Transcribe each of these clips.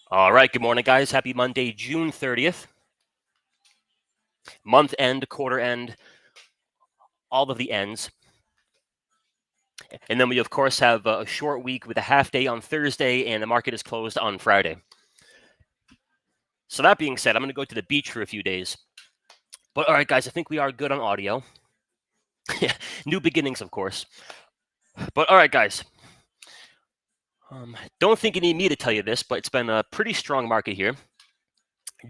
All right, good morning, guys. Happy Monday, June 30th. Month end, quarter end, all of the ends. And then we, of course, have a short week with a half day on Thursday, and the market is closed on Friday. So, that being said, I'm going to go to the beach for a few days. But all right, guys, I think we are good on audio. New beginnings, of course. But all right, guys. Don't think you need me to tell you this, but it's been a pretty strong market here.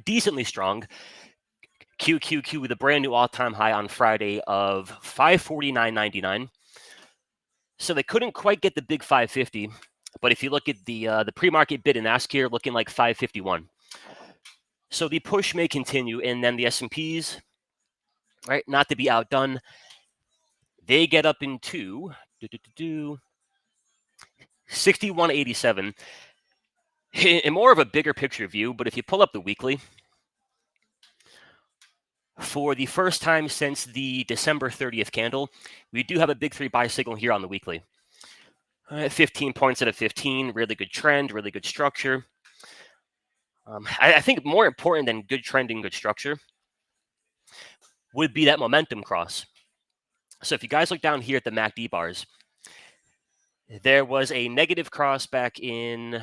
Decently strong. QQQ with a brand new all-time high on Friday of 549.99. So they couldn't quite get the big 550, but if you look at the pre-market bid and ask here, looking like 551. So the push may continue, and then the S&Ps, right, not to be outdone, they get up into 61.87. In more of a bigger picture view, but if you pull up the weekly, for the first time since the December 30th candle, we do have a big 3 buy signal here on the weekly. 15 points out of 15, really good trend, really good structure. I think more important than good trend and good structure would be that momentum cross. So if you guys look down here at the MACD bars, there was a negative cross back in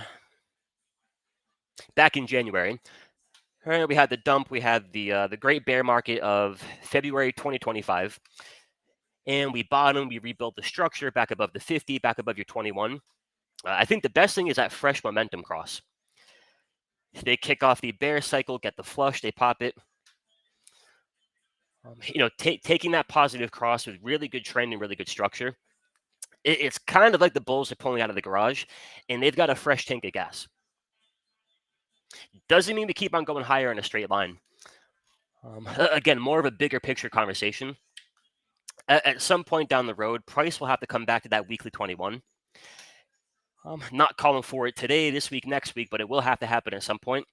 January. We had the dump. We had the great bear market of February 2025. And we bottomed. We rebuilt the structure back above the 50, back above your 21. I think the best thing is that fresh momentum cross. They kick off the bear cycle, get the flush, they pop it. Taking that positive cross with really good trend and really good structure, it's kind of like the bulls are pulling out of the garage, and they've got a fresh tank of gas. Doesn't mean we keep on going higher in a straight line. Again, more of a bigger picture conversation. At some point down the road, price will have to come back to that weekly 21. Not calling for it today, this week, next week, but it will have to happen at some point.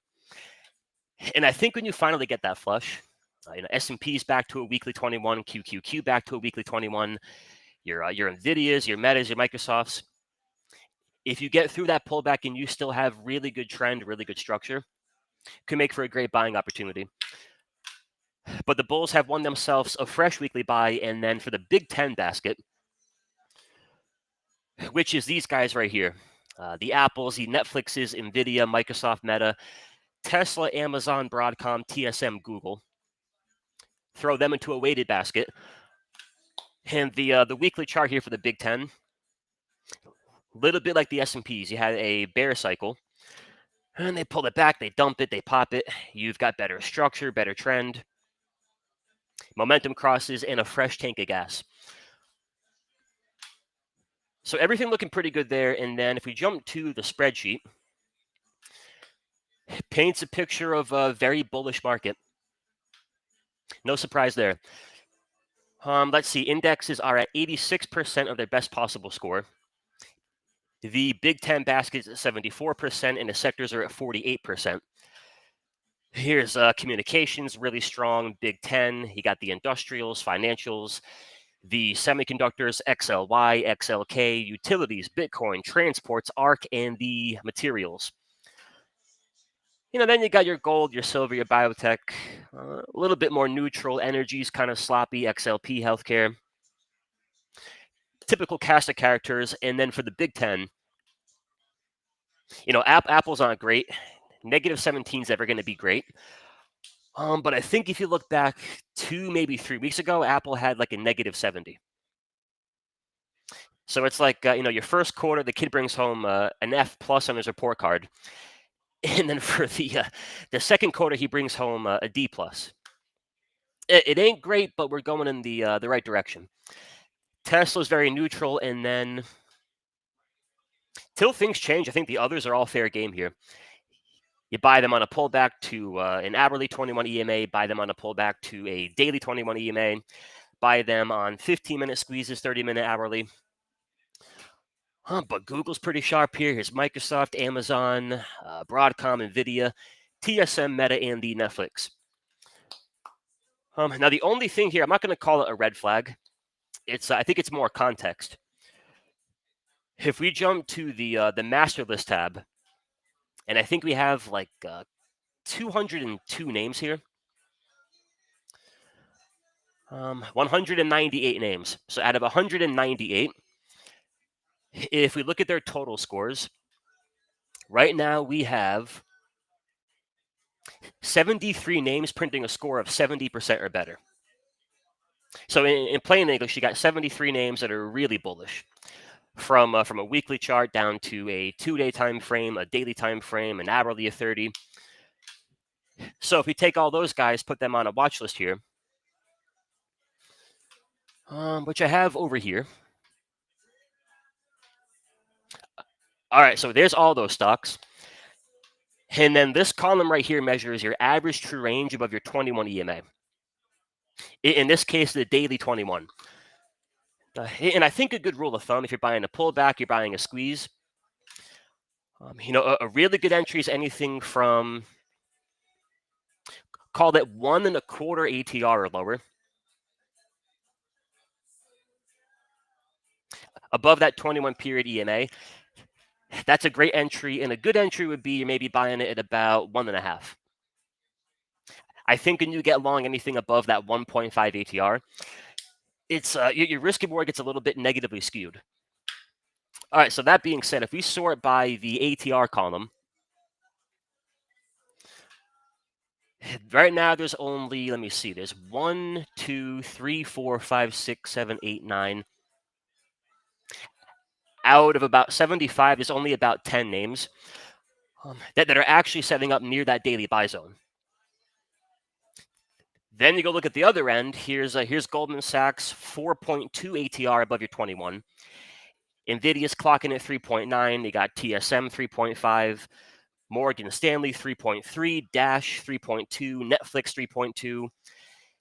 And I think when you finally get that flush, S&P's back to a weekly 21, QQQ back to a weekly 21, your NVIDIAs, your Metas, your Microsofts. If you get through that pullback and you still have really good trend, really good structure, could make for a great buying opportunity. But the bulls have won themselves a fresh weekly buy, and then for the Big 10 basket, which is these guys right here, the Apples, the Netflixes, NVIDIA, Microsoft, Meta, Tesla, Amazon, Broadcom, TSM, Google. Throw them into a weighted basket. And the weekly chart here for the Big 10, a little bit like the S&Ps. You had a bear cycle, and they pull it back, they dump it, they pop it. You've got better structure, better trend, momentum crosses, and a fresh tank of gas. So everything looking pretty good there. And then if we jump to the spreadsheet, it paints a picture of a very bullish market. No surprise there. Let's see. Indexes are at 86% of their best possible score. The Big 10 basket is at 74%, and the sectors are at 48%. Here's communications, really strong. Big 10. You got the industrials, financials, the semiconductors, XLY, XLK, utilities, Bitcoin, transports, ARC, and the materials. Then you got your gold, your silver, your biotech, a little bit more neutral. Energies kind of sloppy, XLP, healthcare. Typical cast of characters. And then for the Big 10, Apple's not great. Negative 17 is ever going to be great. But I think if you look back 2, maybe 3 weeks ago, Apple had like a negative 70. So it's like, your first quarter, the kid brings home an F plus on his report card. And then for the second quarter, he brings home a D plus. It ain't great, but we're going in the right direction. Tesla's very neutral, and then till things change, I think the others are all fair game here. You buy them on a pullback to an hourly 21 EMA, buy them on a pullback to a daily 21 EMA, buy them on 15-minute squeezes, 30-minute hourly. But Google's pretty sharp here. Here's Microsoft, Amazon, Broadcom, NVIDIA, TSM, Meta, and the Netflix. Now, the only thing here, I'm not going to call it a red flag. I think it's more context. If we jump to the master list tab, And I think we have like 202 names here. 198 names. So out of 198, if we look at their total scores, right now we have 73 names printing a score of 70% or better. So in plain English, you got 73 names that are really bullish. From a weekly chart down to a 2-day time frame, a daily time frame, an hourly of 30. So if we take all those guys, put them on a watch list here, which I have over here. All right, so there's all those stocks. And then this column right here measures your average true range above your 21 EMA. In this case, the daily 21. And I think a good rule of thumb, if you're buying a pullback, you're buying a squeeze, a really good entry is anything from, call it 1.25 ATR or lower. Above that 21 period EMA, that's a great entry. And a good entry would be you're maybe buying it at about 1.5. I think when you get long anything above that 1.5 ATR, it's your risk reward gets a little bit negatively skewed. All right, so that being said, if we sort by the ATR column, right now there's only, let me see, there's 1, 2, 3, 4, 5, 6, 7, 8, 9. Out of about 75, there's only about 10 names that are actually setting up near that daily buy zone. Then you go look at the other end. Here's Goldman Sachs, 4.2 ATR above your 21. NVIDIA's clocking at 3.9. You got TSM 3.5, Morgan Stanley 3.3, Dash 3.2, Netflix 3.2.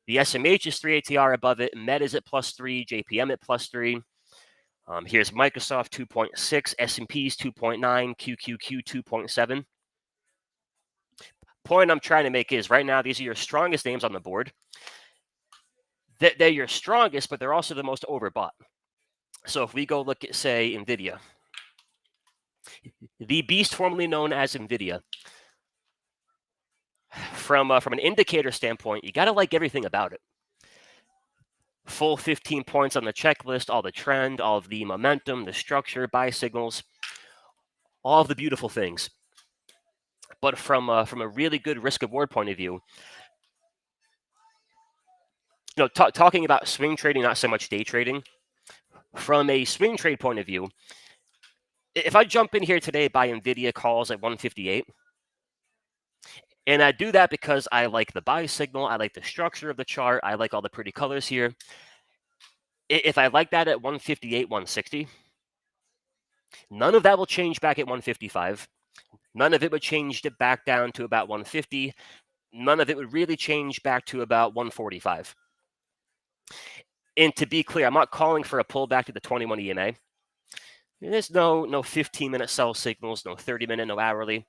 The SMH is 3 ATR above it. Meta's at +3, JPM at +3. Here's Microsoft 2.6, S&P's 2.9, QQQ 2.7. Point I'm trying to make is right now these are your strongest names on the board. They're your strongest, but they're also the most overbought. So if we go look at, say, NVIDIA, the beast formerly known as NVIDIA, from an indicator standpoint, you got to like everything about it. Full 15 points on the checklist, all the trend, all of the momentum, the structure, buy signals, all of the beautiful things. But from a really good risk reward point of view, talking about swing trading, not so much day trading. From a swing trade point of view, if I jump in here today, buy NVIDIA calls at 158, and I do that because I like the buy signal, I like the structure of the chart, I like all the pretty colors here. If I like that at 158, 160, none of that will change back at 155. None of it would change it back down to about 150. None of it would really change back to about 145. And to be clear, I'm not calling for a pullback to the 21 EMA. There's no 15-minute sell signals, no 30-minute, no hourly.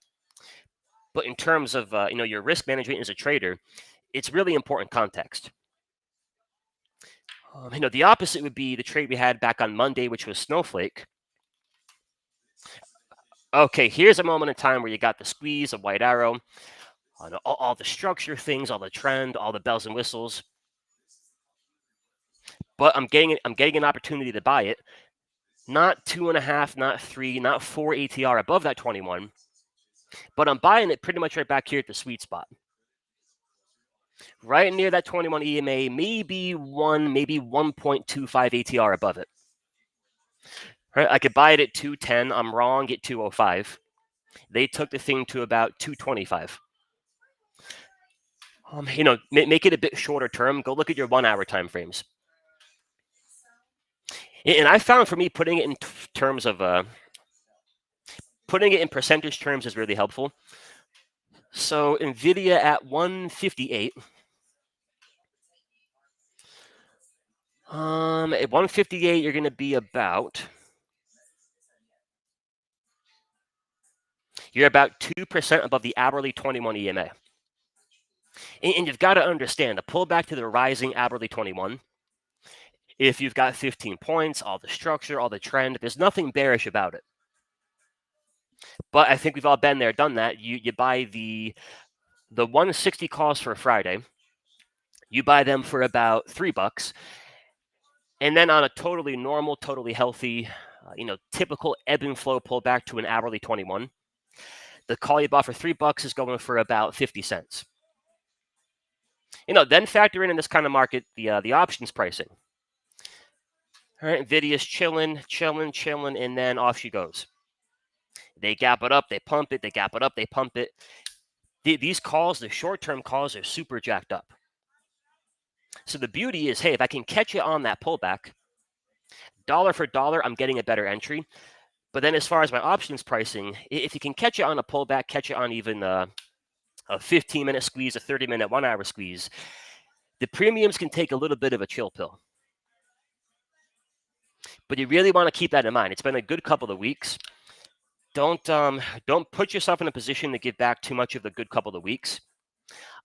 But in terms of your risk management as a trader, it's really important context. The opposite would be the trade we had back on Monday, which was Snowflake. Okay, here's a moment in time where you got the squeeze, a white arrow, all the structure things, all the trend, all the bells and whistles. But I'm getting an opportunity to buy it. Not 2.5, not 3, not 4 ATR above that 21, but I'm buying it pretty much right back here at the sweet spot. Right near that 21 EMA, maybe 1.25 ATR above it. Right, I could buy it at 210. I'm wrong at 205. They took the thing to about 225. Make it a bit shorter term. Go look at your 1-hour time frames. And I found for me putting it in terms of putting it in percentage terms is really helpful. So NVIDIA at 158. At 158, you're going to be about. You're about 2% above the hourly 21 EMA. And you've got to understand, a pullback to the rising hourly 21, if you've got 15 points, all the structure, all the trend, there's nothing bearish about it. But I think we've all been there, done that. You buy the 160 calls for a Friday. You buy them for about $3, and then on a totally normal, totally healthy, typical ebb and flow pullback to an hourly 21, the call you bought for $3 is going for about 50 cents. Then factor in this kind of market the options pricing. All right, Nvidia's chilling, and then off she goes. They gap it up, they pump it, they gap it up, they pump it. These calls, the short-term calls, are super jacked up. So the beauty is, hey, if I can catch it on that pullback, dollar for dollar, I'm getting a better entry. But then as far as my options pricing, if you can catch it on a pullback, catch it on even a 15-minute squeeze, a 30-minute, 1-hour squeeze, the premiums can take a little bit of a chill pill. But you really want to keep that in mind. It's been a good couple of weeks. Don't put yourself in a position to give back too much of the good couple of weeks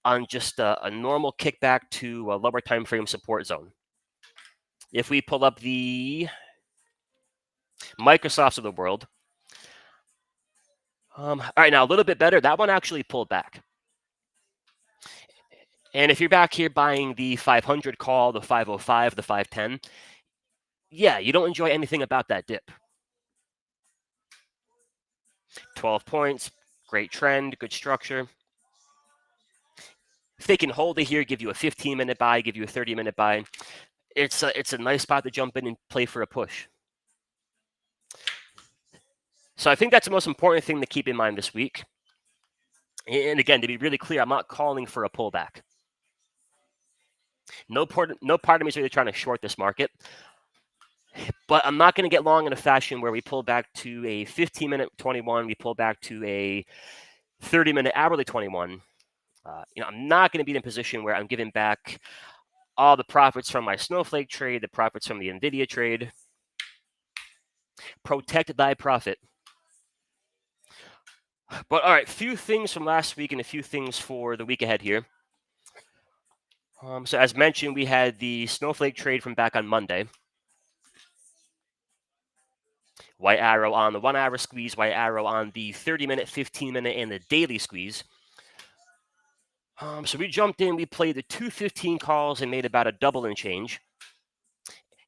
on just a normal kickback to a lower time frame support zone. If we pull up the Microsofts of the world, all right, now a little bit better. That one actually pulled back. And if you're back here buying the 500 call, the 505, the 510, yeah, you don't enjoy anything about that dip. 12 points, great trend, good structure. If they can hold it here, give you a 15-minute buy, give you a 30-minute buy, it's a nice spot to jump in and play for a push. So I think that's the most important thing to keep in mind this week. And again, to be really clear, I'm not calling for a pullback. No part of me is really trying to short this market. But I'm not going to get long in a fashion where we pull back to a 15-minute 21, we pull back to a 30-minute hourly 21. I'm not going to be in a position where I'm giving back all the profits from my Snowflake trade, the profits from the Nvidia trade. Protect thy profit. But all right, few things from last week and a few things for the week ahead here. So as mentioned, we had the Snowflake trade from back on Monday. White arrow on the 1-hour squeeze, white arrow on the 30-minute, 15-minute, and the daily squeeze. So we jumped in, we played the 215 calls and made about a double and change.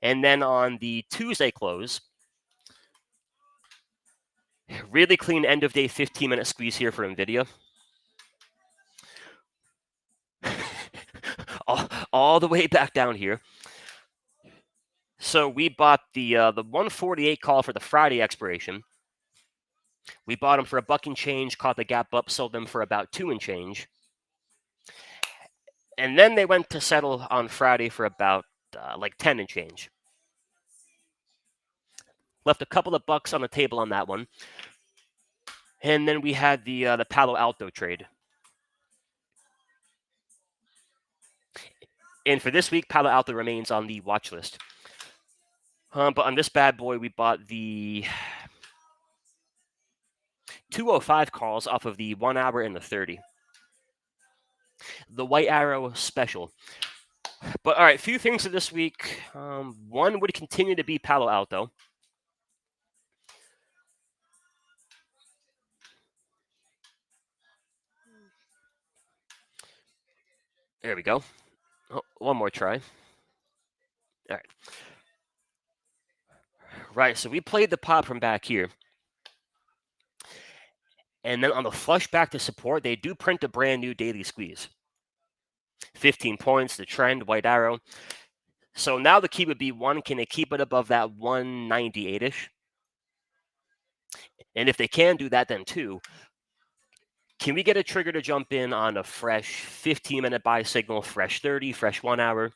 And then on the Tuesday close, really clean end of day 15-minute squeeze here for Nvidia. all the way back down here. So we bought the 148 call for the Friday expiration. We bought them for $1 and change, caught the gap up, sold them for about $2 and change. And then they went to settle on Friday for about like 10 and change. Left a couple of bucks on the table on that one. And then we had the Palo Alto trade. And for this week, Palo Alto remains on the watch list. But on this bad boy, we bought the 205 calls off of the 1 hour and the 30. The white arrow special. But all right, few things for this week. One would continue to be Palo Alto. There we go. Oh, one more try. All right. Right, so we played the pop from back here. And then on the flush back to support, they do print a brand new daily squeeze. 15 points, the trend, white arrow. So now the key would be, one, can they keep it above that 198-ish? And if they can do that, then two, can we get a trigger to jump in on a fresh 15-minute buy signal, fresh 30, fresh 1 hour?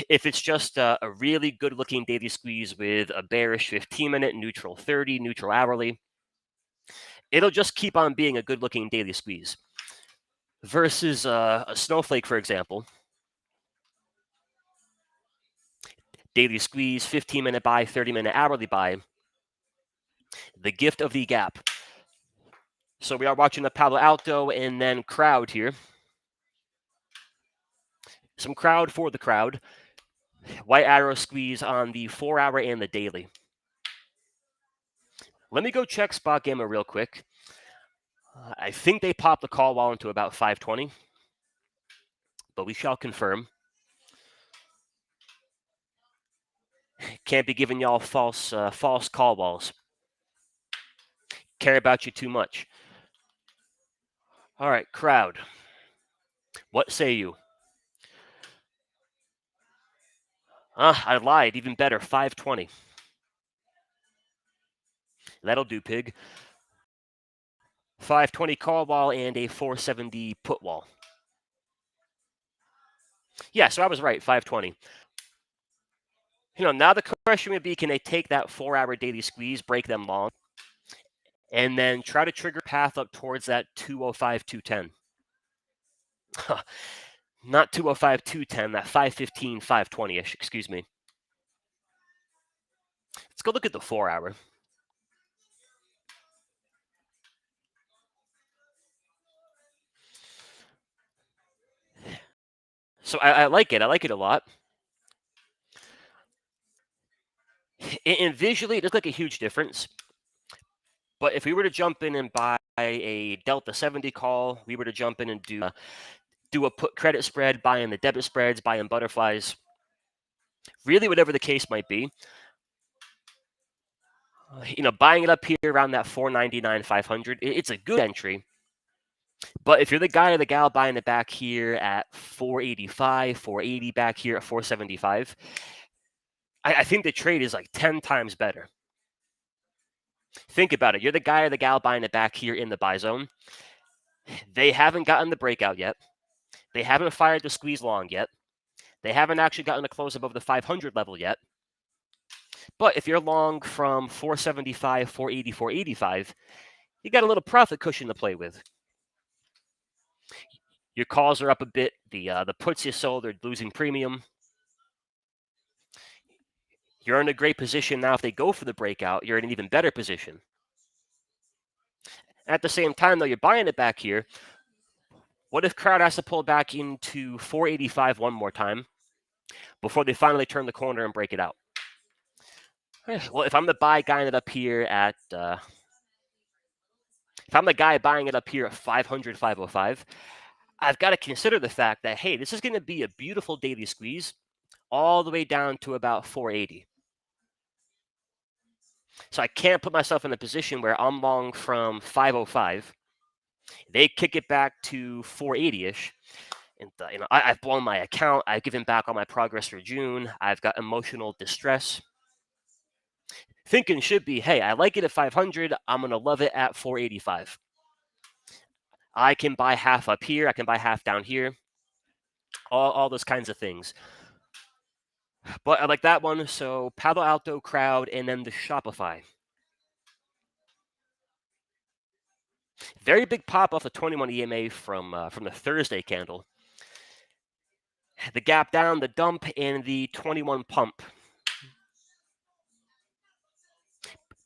If it's just a really good-looking daily squeeze with a bearish 15-minute, neutral 30, neutral hourly, it'll just keep on being a good-looking daily squeeze. Versus a Snowflake, for example. Daily squeeze, 15-minute buy, 30-minute hourly buy. The gift of the gap. So we are watching the Palo Alto and then crowd here. Some crowd for the crowd. White arrow squeeze on the 4 hour and the daily. Let me go check Spot Gamma real quick. I think they popped the call wall into about 520, but we shall confirm. Can't be giving y'all false call walls. Care about you too much. All right, crowd. What say you? I lied. Even better, 520. That'll do, pig. 520 call wall and a 470 put wall. Yeah, so I was right, 520. Now the question would be, can they take that 4-hour daily squeeze, break them long, and then try to trigger path up towards that 205, 210? Not 205, 210, that 515, 520-ish, excuse me. Let's go look at the 4-hour. So I like it. I like it a lot. And visually, it looks like a huge difference. But if we were to jump in and buy a Delta 70 call, we were to jump in and do a put credit spread, buy in the debit spreads, buy in butterflies, really whatever the case might be. Buying it up here around that 499, 500, it's a good entry. But if you're the guy or the gal buying it back here at 485, 480 back here at 475, I think the trade is like 10 times better. Think about it. You're the guy or the gal buying it back here in the buy zone. They haven't gotten the breakout yet. They haven't fired the squeeze long yet. They haven't actually gotten a close above the 500 level yet. But if you're long from 475, 480, 485, you got a little profit cushion to play with. Your calls are up a bit. The puts you sold are losing premium. You're in a great position now. If they go for the breakout, you're in an even better position. At the same time, though, you're buying it back here. What if crowd has to pull back into 485 one more time before they finally turn the corner and break it out? Well, if I'm the buy buying it up here at if I'm the guy buying it up here at 500, 505, I've got to consider the fact that, hey, this is going to be a beautiful daily squeeze all the way down to about 480. So I can't put myself in a position where I'm long from 505. They kick it back to 480-ish. And I've blown my account. I've given back all my progress for June. I've got emotional distress. Thinking should be, hey, I like it at 500. I'm going to love it at 485. I can buy half up here. I can buy half down here. All those kinds of things. But I like that one. So Palo Alto, crowd, and then the Shopify. Very big pop off the 21 EMA from the Thursday candle. The gap down, the dump, and the 21 pump.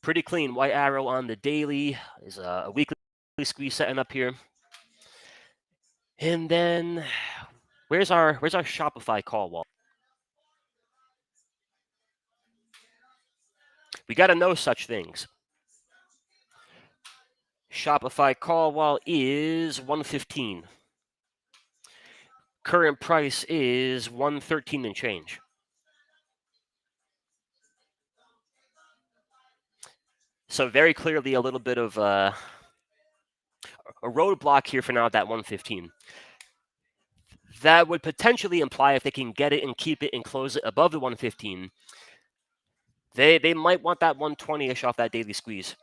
Pretty clean. White arrow on the daily is a weekly squeeze setting up here. And then where's our Shopify call wall? We got to know such things. Shopify call wall is 115. Current price is 113 and change. So very clearly a little bit of a roadblock here for now at that 115. That would potentially imply if they can get it and keep it and close it above the 115, they might want that 120-ish off that daily squeeze.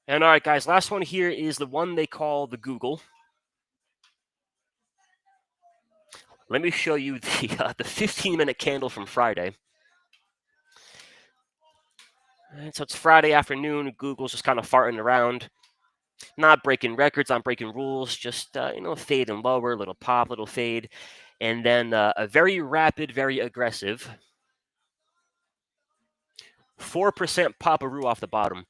And all right, guys, last one here is the one they call the Google. Let me show you the 15-minute candle from Friday. And so it's Friday afternoon. Google's just kind of farting around. Not breaking records, not breaking rules. Just, fade and lower, little pop, little fade. And then a very rapid, very aggressive 4% pop-a-roo off the bottom.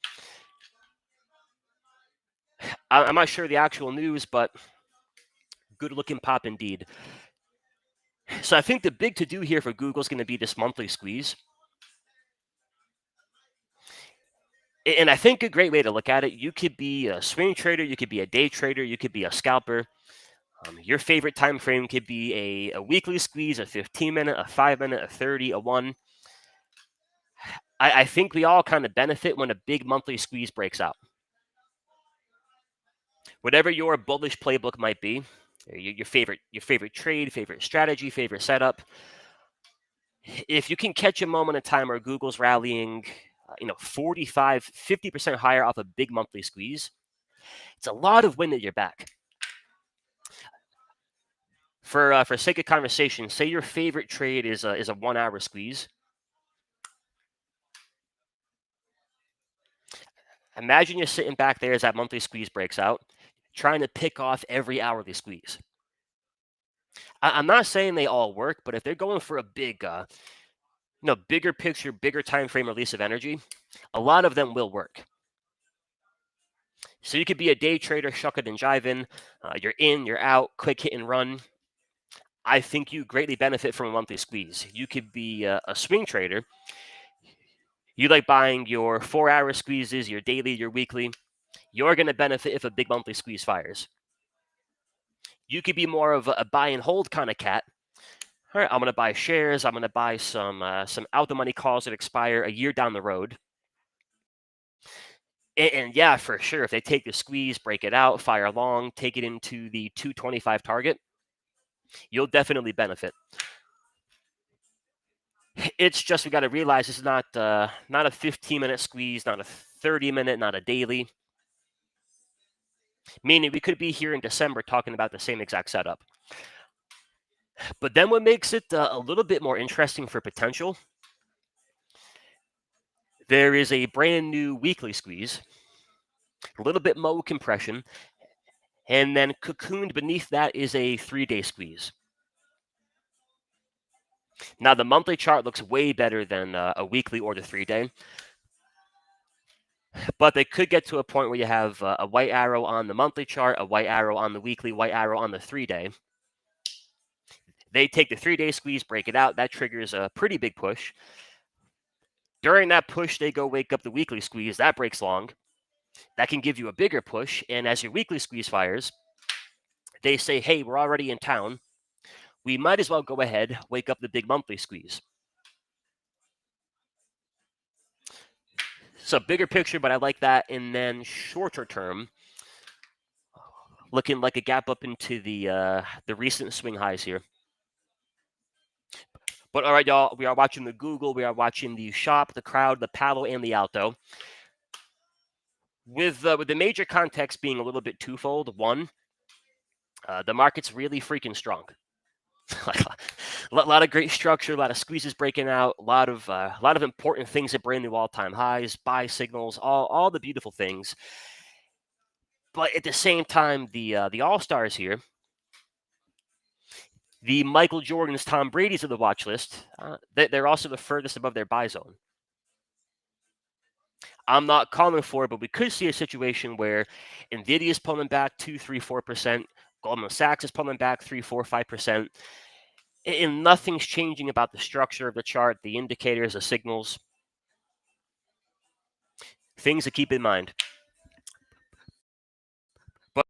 I'm not sure the actual news, but good-looking pop indeed. So I think the big to-do here for Google is going to be this monthly squeeze. And I think a great way to look at it, you could be a swing trader, you could be a day trader, you could be a scalper. Your favorite time frame could be a weekly squeeze, a 15-minute, a 5-minute, a 30, a 1. I think we all kind of benefit when a big monthly squeeze breaks out. Whatever your bullish playbook might be, your favorite trade, favorite strategy, favorite setup. If you can catch a moment in time where Google's rallying, 45, 50% higher off a big monthly squeeze, it's a lot of wind at your back. For sake of conversation, say your favorite trade is a 1 hour squeeze. Imagine you're sitting back there as that monthly squeeze breaks out, trying to pick off every hourly squeeze. I'm not saying they all work, but if they're going for a big, bigger picture, bigger time frame release of energy, a lot of them will work. So you could be a day trader, shucking and jiving. You're in, you're out, quick hit and run. I think you greatly benefit from a monthly squeeze. You could be a swing trader. You like buying your 4 hour squeezes, your daily, your weekly. You're going to benefit if a big monthly squeeze fires. You could be more of a buy and hold kind of cat. All right, I'm going to buy shares. I'm going to buy some out the money calls that expire a year down the road. And yeah, for sure, if they take the squeeze, break it out, fire long, take it into the 225 target, you'll definitely benefit. It's just we got to realize this is not a 15-minute squeeze, not a 30-minute, not a daily. Meaning we could be here in December talking about the same exact setup. But then what makes it a little bit more interesting for potential, there is a brand new weekly squeeze, a little bit low compression, and then cocooned beneath that is a 3-day squeeze. Now, the monthly chart looks way better than a weekly or the 3-day. But they could get to a point where you have a white arrow on the monthly chart, a white arrow on the weekly, white arrow on the 3-day. They take the 3-day squeeze, break it out. That triggers a pretty big push. During that push, they go wake up the weekly squeeze. That breaks long. That can give you a bigger push. And as your weekly squeeze fires, they say, hey, we're already in town. We might as well go ahead, wake up the big monthly squeeze. So bigger picture, but I like that. And then shorter term, looking like a gap up into the recent swing highs here. But all right, y'all, we are watching the Google, we are watching the Shop, the Crowd, the Palo, and the Alto. With the major context being a little bit twofold. One, the market's really freaking strong. Like a lot of great structure, a lot of squeezes breaking out, a lot of important things at brand new all-time highs, buy signals, all the beautiful things. But at the same time, the all-stars here, the Michael Jordans, Tom Brady's of the watch list, they're also the furthest above their buy zone. I'm not calling for it, but we could see a situation where Nvidia is pulling back 2, 3, 4%. Goldman Sachs is pulling back 3, 4, 5%. And nothing's changing about the structure of the chart, the indicators, the signals. Things to keep in mind. But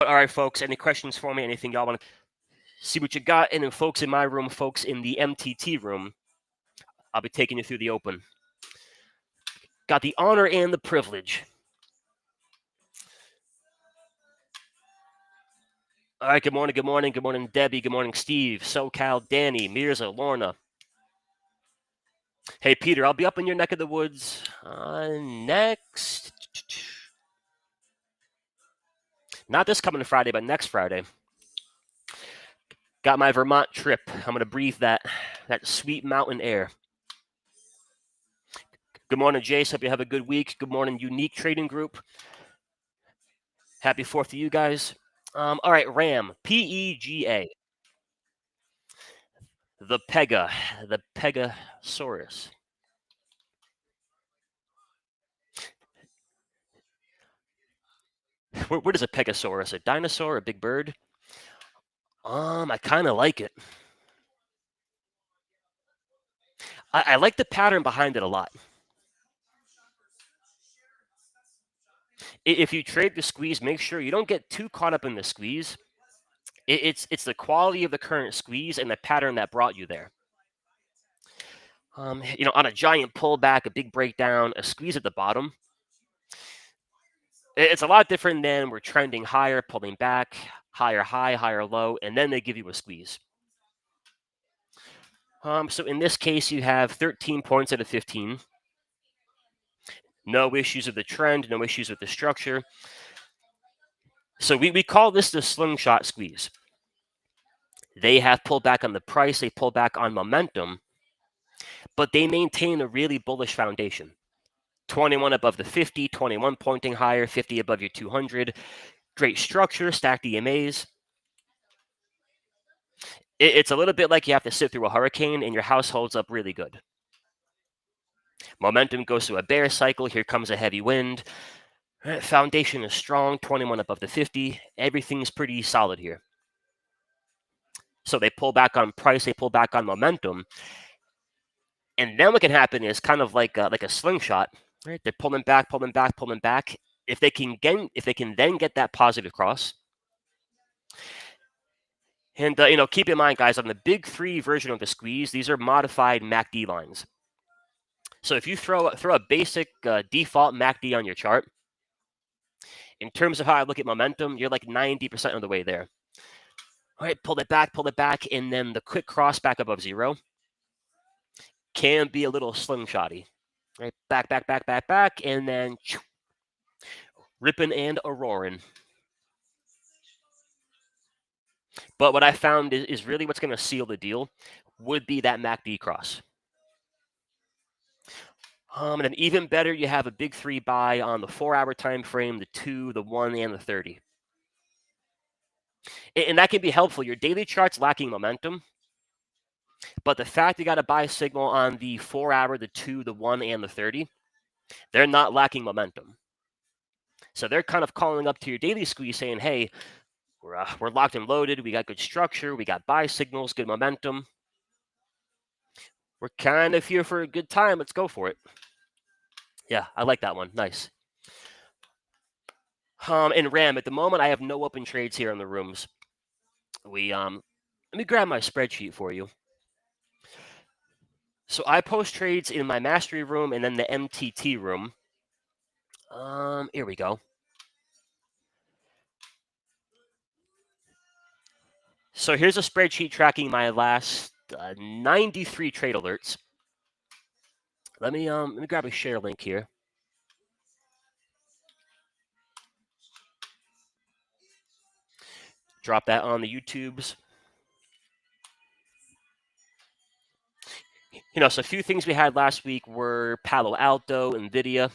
all right, folks, any questions for me? Anything y'all want to see what you got? And then folks in my room, folks in the MTT room, I'll be taking you through the open. Got the honor and the privilege. All right, good morning, good morning, good morning, Debbie, good morning, Steve, SoCal, Danny, Mirza, Lorna. Hey, Peter, I'll be up in your neck of the woods next. Not this coming Friday, but next Friday. Got my Vermont trip. I'm going to breathe that sweet mountain air. Good morning, Jace. Hope you have a good week. Good morning, Unique Trading Group. Happy 4th to you guys. All right, RAM, PEGA. The Pegasaurus. What is a Pegasaurus? A dinosaur? A big bird? I kind of like it. I like the pattern behind it a lot. If you trade the squeeze, make sure you don't get too caught up in the squeeze. It's the quality of the current squeeze and the pattern that brought you there. On a giant pullback, a big breakdown, a squeeze at the bottom, it's a lot different than we're trending higher, pulling back, higher high, higher low, and then they give you a squeeze. So in this case, you have 13 points out of 15. No issues with the trend, no issues with the structure. So we call this the slingshot squeeze. They have pulled back on the price, they pull back on momentum, but they maintain a really bullish foundation. 21 above the 50, 21 pointing higher, 50 above your 200. Great structure, stacked EMAs. It's a little bit like you have to sit through a hurricane and your house holds up really good. Momentum goes through a bear cycle. Here comes a heavy wind. Foundation is strong, 21 above the 50. Everything's pretty solid here. So they pull back on price, they pull back on momentum. And then what can happen is kind of like a slingshot. Right? They're pulling back, pulling back, pulling back. If they can then get that positive cross. And keep in mind, guys, on the big three version of the squeeze, these are modified MACD lines. So if you throw a basic default MACD on your chart, in terms of how I look at momentum, you're like 90% of the way there. All right, pull it back, and then the quick cross back above zero can be a little slingshotty. Right, back, and then ripping and a roaring. But what I found is really what's going to seal the deal would be that MACD cross. And then even better, you have a big three buy on the 4-hour time frame, the 2, the 1, and the 30. And that can be helpful. Your daily chart's lacking momentum, but the fact you got a buy signal on the 4-hour, the 2, the 1, and the 30, they're not lacking momentum. So they're kind of calling up to your daily squeeze saying, hey, we're locked and loaded. We got good structure. We got buy signals, good momentum. We're kind of here for a good time. Let's go for it. Yeah, I like that one. Nice. And RAM, at the moment, I have no open trades here in the rooms. Let me grab my spreadsheet for you. So I post trades in my mastery room and then the MTT room. Here we go. So here's a spreadsheet tracking my last 93 trade alerts. Let me grab a share link here. Drop that on the YouTubes. So a few things we had last week were Palo Alto, NVIDIA.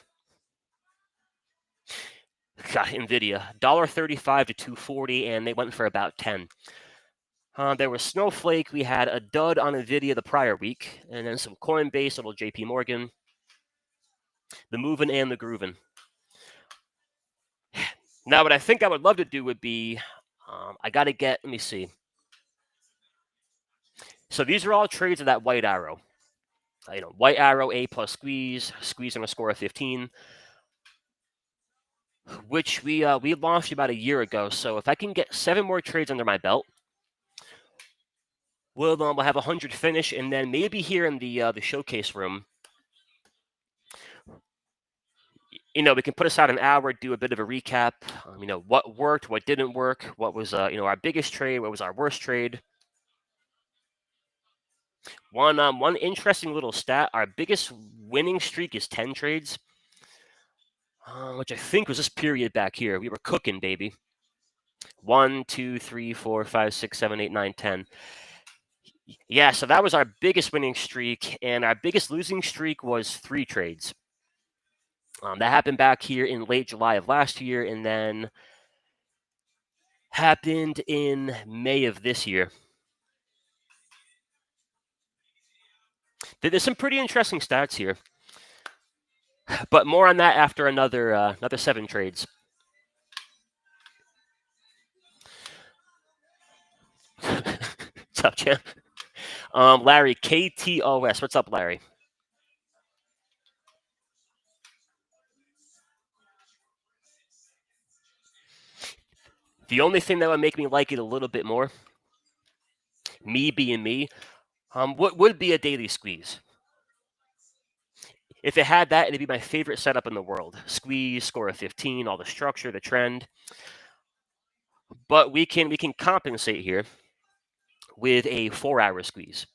God, NVIDIA, $1.35 to $2.40, and they went for about 10. There was Snowflake. We had a dud on NVIDIA the prior week, and then some Coinbase, little JP Morgan, the moving and the grooving. Now, what I think I would love to do would be, I got to let me see. So these are all trades of that white arrow. White arrow, A plus squeeze on a score of 15, which we launched about a year ago. So if I can get 7 more trades under my belt, we'll have 100 finish, and then maybe here in the showcase room, we can put aside an hour, do a bit of a recap. What worked, what didn't work, what was our biggest trade, what was our worst trade. One interesting little stat: our biggest winning streak is 10 trades, which I think was this period back here. We were cooking, baby. 1, 2, 3, 4, 5, 6, 7, 8, 9, 10. Yeah, so that was our biggest winning streak, and our biggest losing streak was 3 trades. That happened back here in late July of last year, and then happened in May of this year. There's some pretty interesting stats here, but more on that after another 7 trades. What's up, champ? Larry, KTOS. What's up, Larry? The only thing that would make me like it a little bit more, me being me, what would be a daily squeeze. If it had that, it'd be my favorite setup in the world. Squeeze, score of 15, all the structure, the trend. But we can compensate here with a 4-hour squeeze.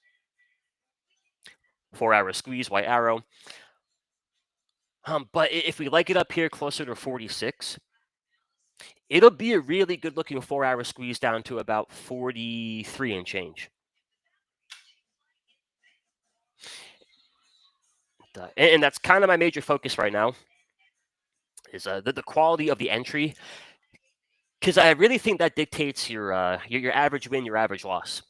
4-hour squeeze, white arrow. But if we like it up here closer to 46, it'll be a really good looking 4-hour squeeze down to about 43 and change. And that's kind of my major focus right now is the quality of the entry, because I really think that dictates your average win, your average loss.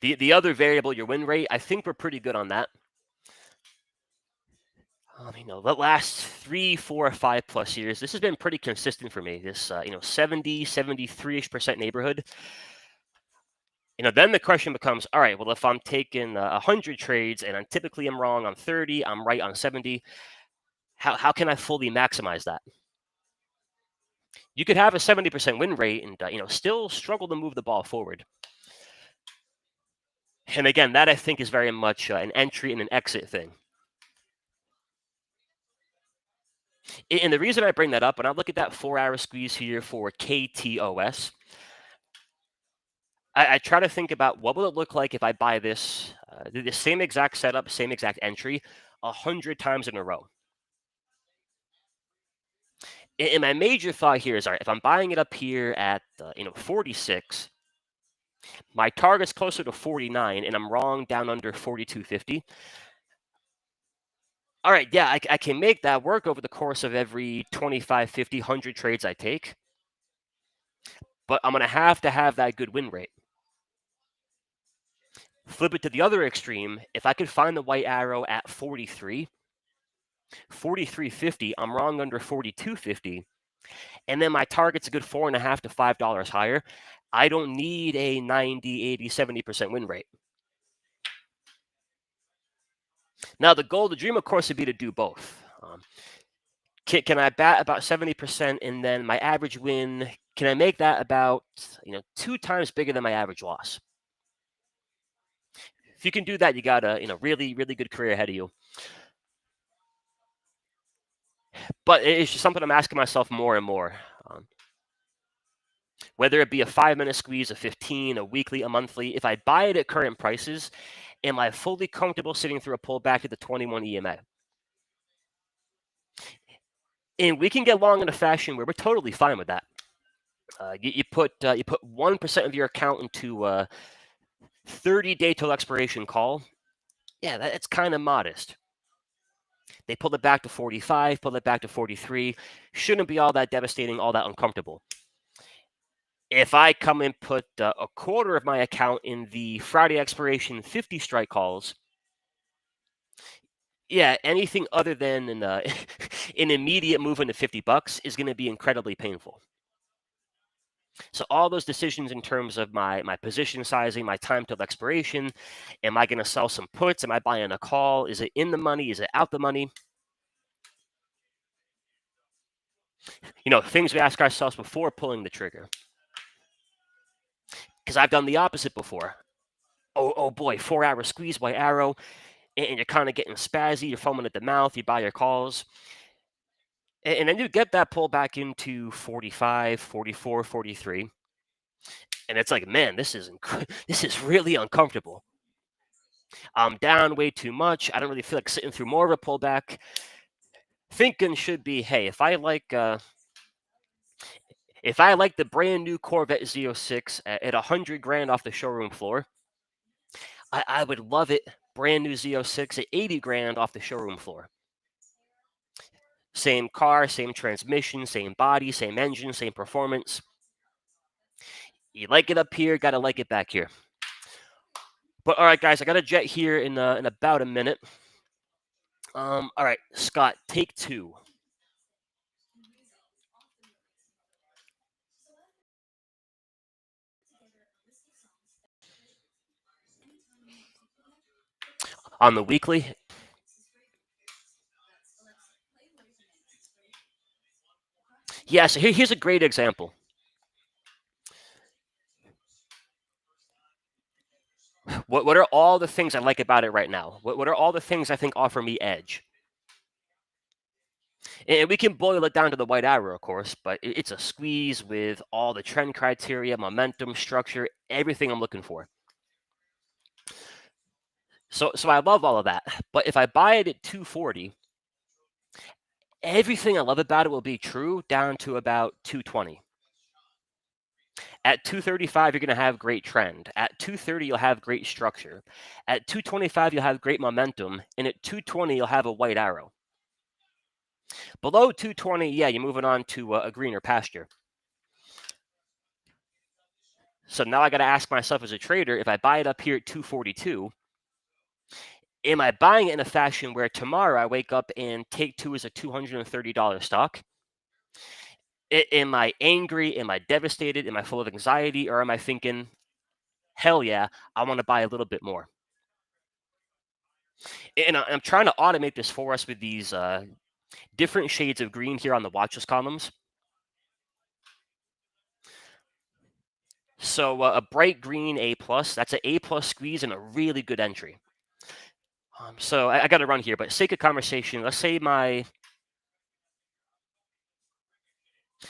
The other variable, your win rate, I think we're pretty good on that. The last 3, 4, 5 plus years, this has been pretty consistent for me. This 70, 73-ish% neighborhood. Then the question becomes, all right, well, if I'm taking 100 trades and typically I'm wrong on 30, I'm right on 70, how can I fully maximize that? You could have a 70% win rate and still struggle to move the ball forward. And again, that I think is very much an entry and an exit thing. And the reason I bring that up, when I look at that 4-hour squeeze here for KTOS, I try to think about what will it look like if I buy this, the same exact setup, same exact entry, 100 times in a row. And my major thought here is, all right, if I'm buying it up here at 46, my target's closer to 49, and I'm wrong down under 42.50. All right, yeah, I can make that work over the course of every 25, 50, 100 trades I take, but I'm going to have that good win rate. Flip it to the other extreme. If I could find the white arrow at 43, 43.50, I'm wrong under 42.50, and then my target's a good $4.50 to $5 higher. I don't need a 90, 80, 70% win rate. Now, the goal, the dream, of course, would be to do both. Can I bat about 70% and then my average win, can I make that about 2 times bigger than my average loss? If you can do that, you got a really, really good career ahead of you. But it's just something I'm asking myself more and more. Whether it be a 5-minute squeeze, a 15, a weekly, a monthly, if I buy it at current prices, am I fully comfortable sitting through a pullback at the 21 EMA? And we can get long in a fashion where we're totally fine with that. You put 1% of your account into a 30-day till expiration call. Yeah, that's kind of modest. They pull it back to 45, pull it back to 43. Shouldn't be all that devastating, all that uncomfortable. If I come and put a quarter of my account in the Friday expiration 50 strike calls, yeah, anything other than an immediate move into $50 is going to be incredibly painful. So all those decisions in terms of my position sizing, my time till expiration, am I going to sell some puts? Am I buying a call? Is it in the money? Is it out the money? Things we ask ourselves before pulling the trigger. Because I've done the opposite before. Oh boy, 4-hour squeeze by arrow, and you're kind of getting spazzy, you're foaming at the mouth, you buy your calls. And then you get that pull back into 45, 44, 43. And it's like, man, this is really uncomfortable. I'm down way too much. I don't really feel like sitting through more of a pullback. Thinking should be, hey, if I like the brand new Corvette Z06 at $100,000 off the showroom floor, I would love it. Brand new Z06 at $80,000 off the showroom floor. Same car, same transmission, same body, same engine, same performance. You like it up here, gotta like it back here. But all right, guys, I got a jet here in about a minute. All right, Scott, take 2. On the weekly, Yeah, so here's a great example. What are all the things I like about it right now? What are all the things I think offer me edge? And we can boil it down to the white arrow, of course, but it's a squeeze with all the trend criteria, momentum, structure, everything I'm looking for. So I love all of that. But if I buy it at 240, everything I love about it will be true down to about 220. At 235, you're going to have great trend. At 230, you'll have great structure. At 225, you'll have great momentum. And at 220, you'll have a white arrow. Below 220, yeah, you're moving on to a greener pasture. So now I got to ask myself as a trader, if I buy it up here at 242, am I buying it in a fashion where tomorrow I wake up and Take Two is a $230 stock? Am I angry? Am I devastated? Am I full of anxiety? Or am I thinking, hell yeah, I want to buy a little bit more? And I'm trying to automate this for us with these different shades of green here on the watch list columns. So a bright green A plus, that's an A plus squeeze and a really good entry. So I got to run here, but sake of conversation, let's say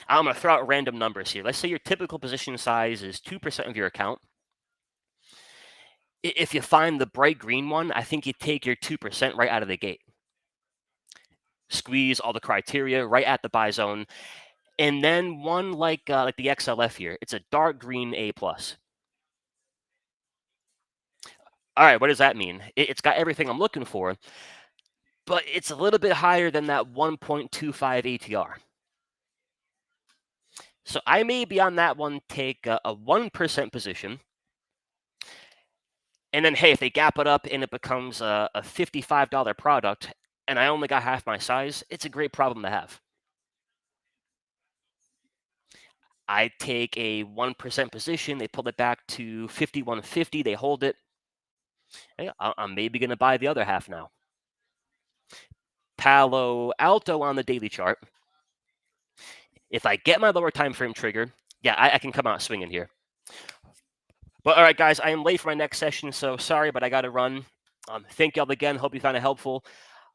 I'm going to throw out random numbers here. Let's say your typical position size is 2% of your account. If you find the bright green one, I think you take your 2% right out of the gate. Squeeze all the criteria right at the buy zone. And then one like the XLF here, it's a dark green A plus. All right, what does that mean? It's got everything I'm looking for, but it's a little bit higher than that 1.25 ATR. So I may be on that one take a 1% position. And then, hey, if they gap it up and it becomes a $55 product and I only got half my size, it's a great problem to have. I take a 1% position, they pull it back to 51.50, they hold it. Hey, I'm maybe going to buy the other half now. Palo Alto on the daily chart. If I get my lower time frame trigger, yeah, I can come out swinging here. But all right, guys, I am late for my next session, so sorry, but I got to run. Thank y'all again. Hope you found it helpful.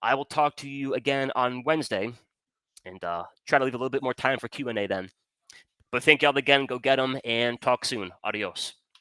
I will talk to you again on Wednesday and try to leave a little bit more time for Q&A then. But thank y'all again. Go get them and talk soon. Adios.